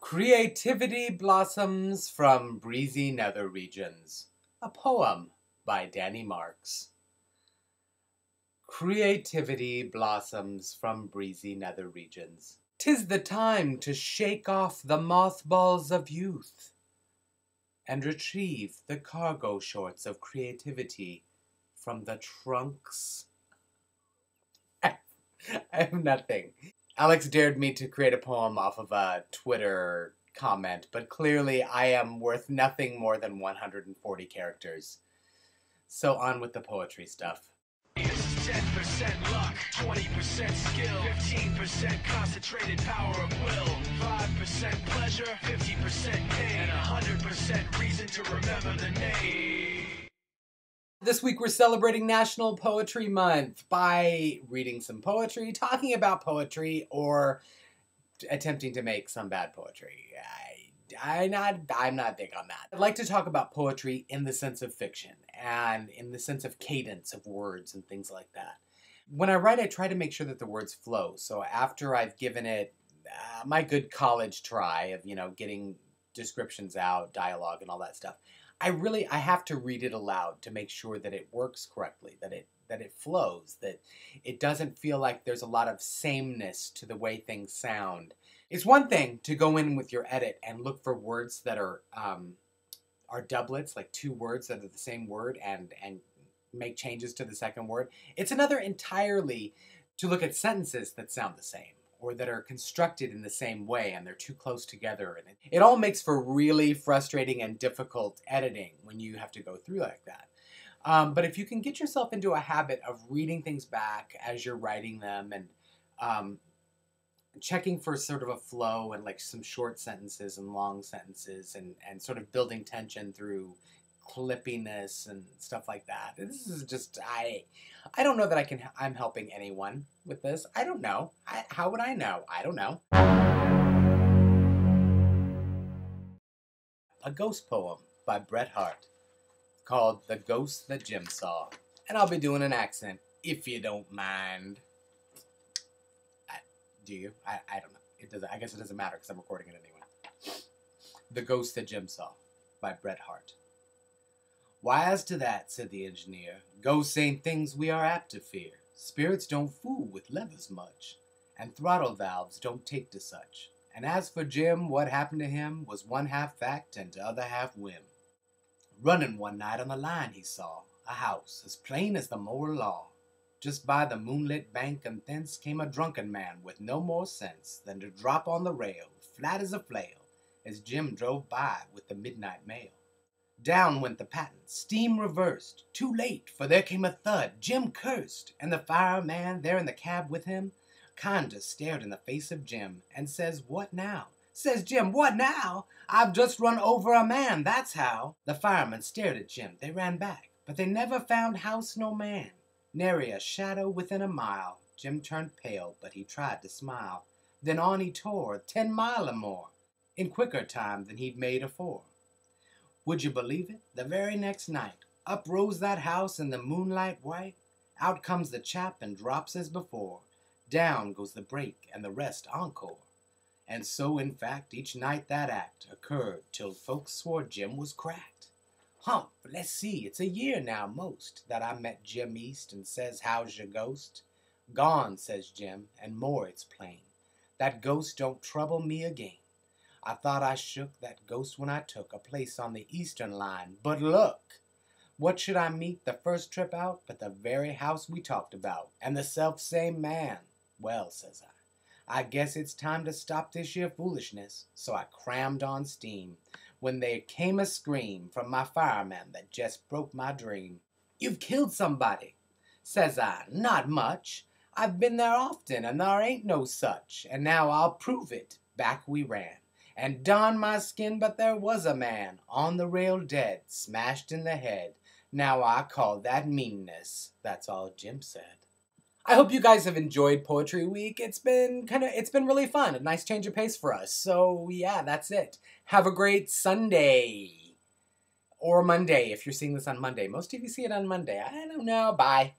Creativity blossoms from breezy nether regions. A poem by Danny Marks. Creativity blossoms from breezy nether regions. 'Tis the time to shake off the mothballs of youth and retrieve the cargo shorts of creativity from the trunks. I have nothing. Alex dared me to create a poem off of a Twitter comment, but clearly I am worth nothing more than 140 characters. So on with the poetry stuff. 10% luck, 20% skill, 15% concentrated power of will, 5% pleasure, 50% pain, and 100% reason to remember the name. This week we're celebrating National Poetry Month by reading some poetry, talking about poetry, or attempting to make some bad poetry. I'm not big on that. I'd like to talk about poetry in the sense of fiction and in the sense of cadence of words and things like that. When I write, I try to make sure that the words flow. So after I've given it my good college try of, getting descriptions out, dialogue, and all that stuff, I have to read it aloud to make sure that it works correctly, that it flows, that it doesn't feel like there's a lot of sameness to the way things sound. It's one thing to go in with your edit and look for words that are doublets, like two words that are the same word, and make changes to the second word. It's another entirely to look at sentences that sound the same, or that are constructed in the same way and they're too close together. And it all makes for really frustrating and difficult editing when you have to go through like that. But if you can get yourself into a habit of reading things back as you're writing them and checking for sort of a flow and like some short sentences and long sentences and sort of building tension through clippiness and stuff like that. This is just, I don't know that I'm helping anyone with this. I don't know. How would I know? I don't know. A ghost poem by Bret Harte called The Ghost That Jim Saw. And I'll be doing an accent, if you don't mind. Do you? I don't know. I guess it doesn't matter because I'm recording it anyway. The Ghost That Jim Saw by Bret Harte. Why, as to that, said the engineer, ghosts ain't things we are apt to fear. Spirits don't fool with levers much, and throttle valves don't take to such. And as for Jim, what happened to him was one half fact and t'other half whim. Running one night on the line he saw a house as plain as the moral law. Just by the moonlit bank and thence came a drunken man with no more sense than to drop on the rail, flat as a flail, as Jim drove by with the midnight mail. Down went the patent, steam reversed. Too late, for there came a thud. Jim cursed, and the fireman there in the cab with him kinda stared in the face of Jim and says, "What now?" Says Jim, "What now? I've just run over a man, that's how." The fireman stared at Jim. They ran back, but they never found house nor man. Nary a shadow within a mile. Jim turned pale, but he tried to smile. Then on he tore 10 mile or more, in quicker time than he'd made afore. Would you believe it? The very next night, up rose that house in the moonlight white. Out comes the chap and drops as before. Down goes the break and the rest encore. And so, in fact, each night that act occurred till folks swore Jim was cracked. Humph, let's see, it's a year now most that I met Jim East and says, "How's your ghost?" "Gone," says Jim, and more it's plain. That ghost don't trouble me again. I thought I shook that ghost when I took a place on the eastern line, but look! What should I meet the first trip out but the very house we talked about, and the self-same man? Well, says I guess it's time to stop this here foolishness. So I crammed on steam, when there came a scream from my fireman that just broke my dream. "You've killed somebody," says I. "Not much. I've been there often, and there ain't no such, and now I'll prove it." Back we ran. And darn my skin, but there was a man on the rail dead, smashed in the head. Now I call that meanness. That's all Jim said. I hope you guys have enjoyed Poetry Week. It's been really fun. A nice change of pace for us. So yeah, that's it. Have a great Sunday. Or Monday if you're seeing this on Monday. Most of you see it on Monday. I don't know. Bye.